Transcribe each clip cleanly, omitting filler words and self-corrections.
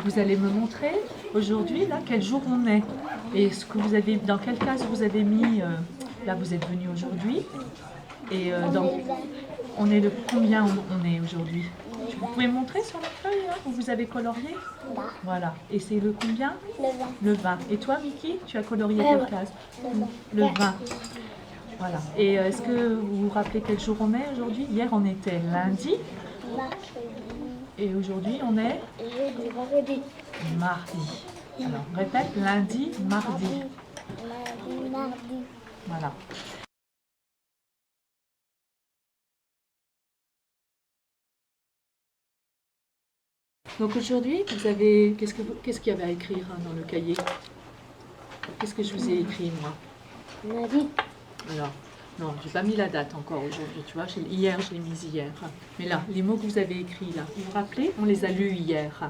vous allez me montrer aujourd'hui là quel jour on est et ce que vous avez, dans quelle case vous avez mis. Là, vous êtes venu aujourd'hui et on est le combien on est aujourd'hui? Vous pouvez me montrer sur la feuille là, où vous avez colorié? Voilà. Et c'est le combien? Le 20. Et toi, Mickey, tu as colorié quelle case? Le 20. Voilà. Et est-ce que vous vous rappelez quel jour on est aujourd'hui? Hier, on était lundi. Et aujourd'hui, on est mardi. Alors, répète, lundi, mardi. Voilà. Donc aujourd'hui, vous avez, qu'est-ce qu'il y avait à écrire dans le cahier? Qu'est-ce que je vous ai écrit, moi? Lundi. Alors, non, j'ai pas mis la date encore aujourd'hui, tu vois. Hier, je l'ai mise hier. Mais là, les mots que vous avez écrits là, vous vous rappelez? On les a lus hier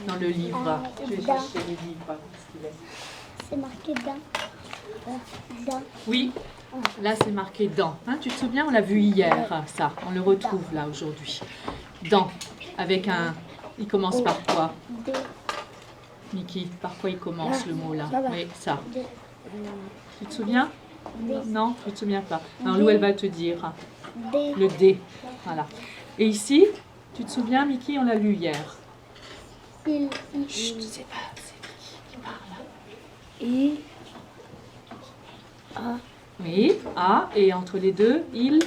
dans le livre. Je vais chercher le livre. C'est marqué dans. Oui, là c'est marqué dans. Hein, tu te souviens, on l'a vu hier, ça. On le retrouve là aujourd'hui. Dans, avec un... Il commence par quoi? Mickey, par quoi il commence le mot là? Oui, ça. Tu te souviens? Non, tu ne te souviens pas. Alors Lou, elle va te dire. Le D. Voilà. Et ici, tu te souviens, Mickey, on l'a lu hier. Chut, c'est pas... C'est qui parle? A. Oui, A, et entre les deux, il.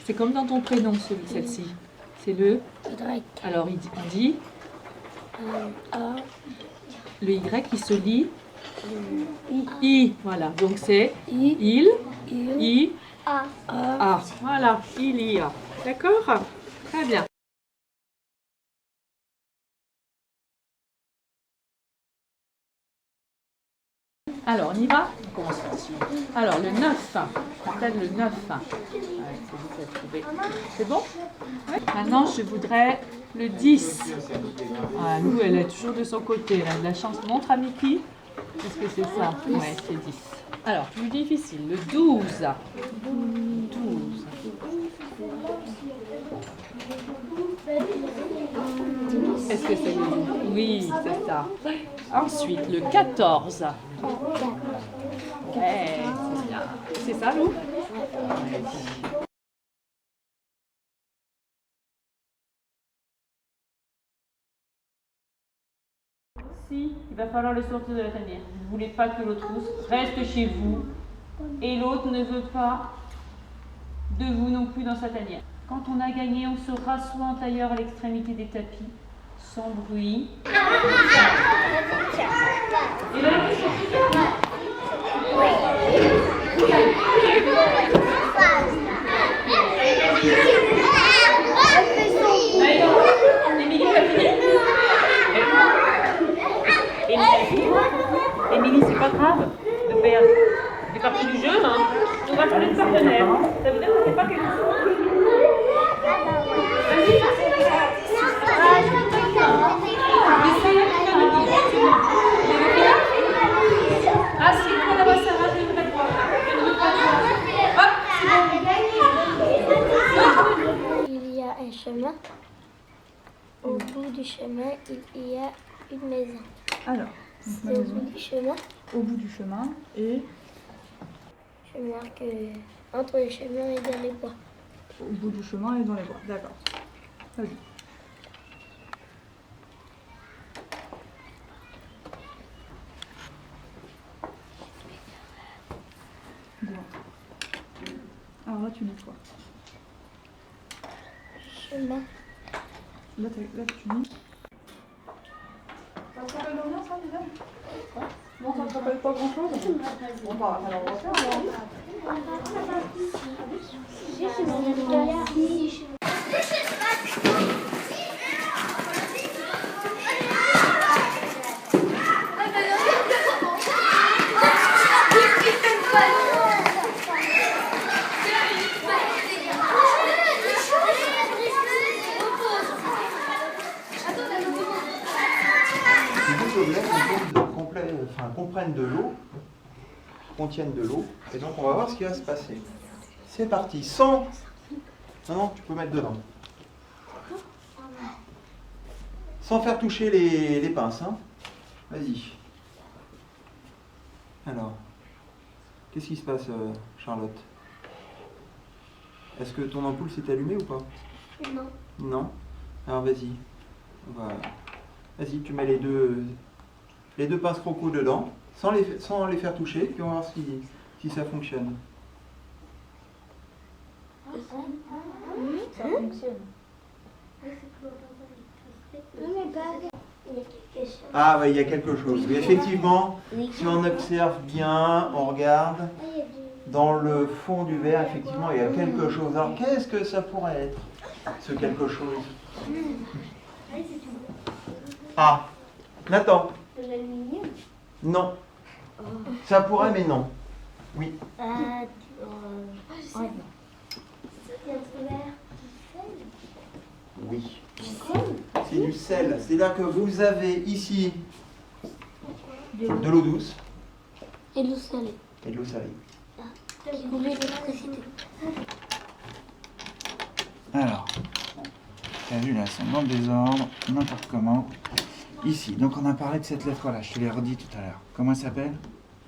C'est comme dans ton prénom, celle-ci. C'est le. Y. Alors, on dit. A. Le Y qui se lit. I. Voilà, donc c'est A. Voilà, il y a. D'accord? Très bien. Alors, on y va? On commence là-dessus. Alors, le 9. On appelle le 9. C'est bon? Oui. Maintenant, je voudrais le 10. Ah, Lou, elle est toujours de son côté. Elle a de la chance. Montre à Mickey. Est-ce que c'est ça? Oui, c'est 10. Alors, plus difficile, le 12. 12. Est-ce que c'est le... Oui, c'est ça. Ensuite, le 14. Ouais, c'est bien. C'est ça, Lou? Si, il va falloir le sortir de la tanière. Vous ne voulez pas que l'autre reste chez vous et l'autre ne veut pas de vous non plus dans sa tanière. Quand on a gagné, on se rassoit en tailleur à l'extrémité des tapis, sans bruit. Et là, Émilie, c'est pas grave de perdre. C'est partie du jeu, hein. On va faire une partenaire. Ça veut dire que c'est pas quelque chose. Vas-y. Ah, si, on la voit Sarah, je ne voudrais pas. Hop, Il y a un chemin. Au bout du chemin, il y a une maison. Alors, C'est au bout du chemin. au bout du chemin et Je marque entre le chemin et dans les bois. au bout du chemin et dans les bois. D'accord. Vas-y. Bois. Alors là, tu mets quoi? Chemin. Là, tu mets. Ça te rappelle rien, ça, déjà? Non, ça ne te rappelle pas grand-chose? Bon, bah, alors on va faire, comprennent de l'eau, contiennent de l'eau, et donc on va voir ce qui va se passer. C'est parti, 100. Non, tu peux mettre dedans. sans faire toucher les pinces. Hein. Vas-y. Alors, qu'est-ce qui se passe, Charlotte? Est-ce que ton ampoule s'est allumée ou pas? Non. Non? Alors vas-y. Vas-y, tu mets les deux pinces croco dedans, sans les faire toucher, puis on va voir si ça fonctionne. Ça fonctionne. Ah ouais, il y a quelque chose. Oui, effectivement, si on observe bien, on regarde, dans le fond du verre, effectivement, il y a quelque chose. Alors qu'est-ce que ça pourrait être, ce quelque chose? Ah, Nathan. De l'aluminium. Non. Ça pourrait, mais non. Oui. Oui. C'est du sel. C'est-à-dire que vous avez ici de l'eau douce Et l'eau salée. et de l'eau salée. Qui coule l'électricité. Alors, tu as vu là, c'est dans le désordre, n'importe comment. Ici, donc on a parlé de cette lettre-là, je te l'ai redit tout à l'heure. Comment elle s'appelle?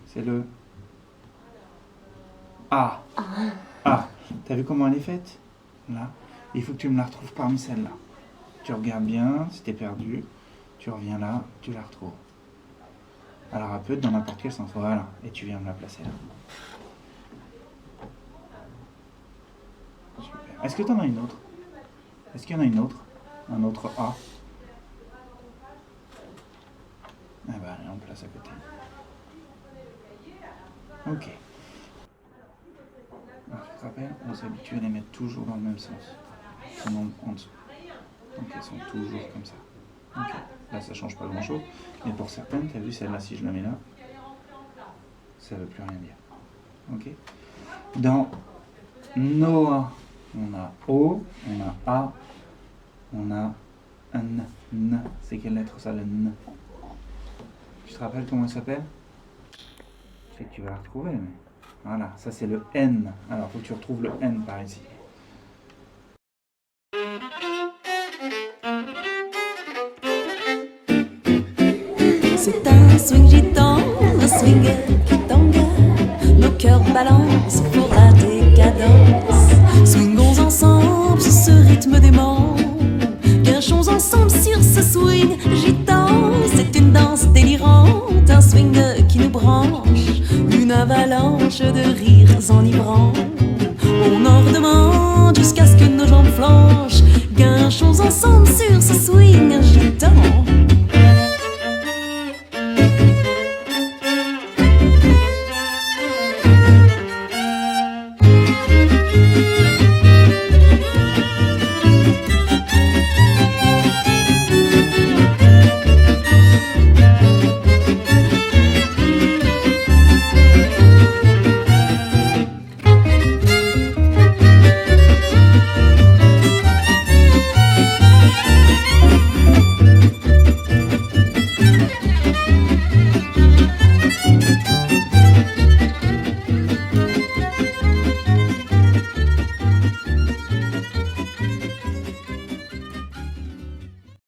C'est le A. A. T'as vu comment elle est faite? Là. Il faut que tu me la retrouves parmi celles-là. Tu regardes bien, si t'es perdu, tu reviens là, tu la retrouves. Alors elle peut être dans n'importe quel sens. Voilà, et tu viens me la placer là. Super. Est-ce que tu en as une autre? Est-ce qu'il y en a une autre? Un autre A? Ah bah allez, on le place à côté. Ok. Alors, tu te rappelles, on s'habitue à les mettre toujours dans le même sens. Comme en dessous. Donc elles sont toujours comme ça. Ok. Là ça change pas grand chose. Mais pour certaines, tu as vu celle-là, si je la mets là, ça veut plus rien dire. Ok. Dans Noah, on a O, on a A, on a un N. C'est quelle lettre ça, le N? Tu te rappelles comment elle s'appelle? Je sais que tu vas la retrouver, mais... Voilà, ça c'est le N. Alors, il faut que tu retrouves le N par ici. C'est un swing gitan, un swing qui tangue. Nos cœurs balancent pour la décadence. Swingons ensemble sur ce rythme dément. Gâchons ensemble sur ce swing gitan. C'est une danse délirante, un swing qui nous branche. Une avalanche de rires enivrants.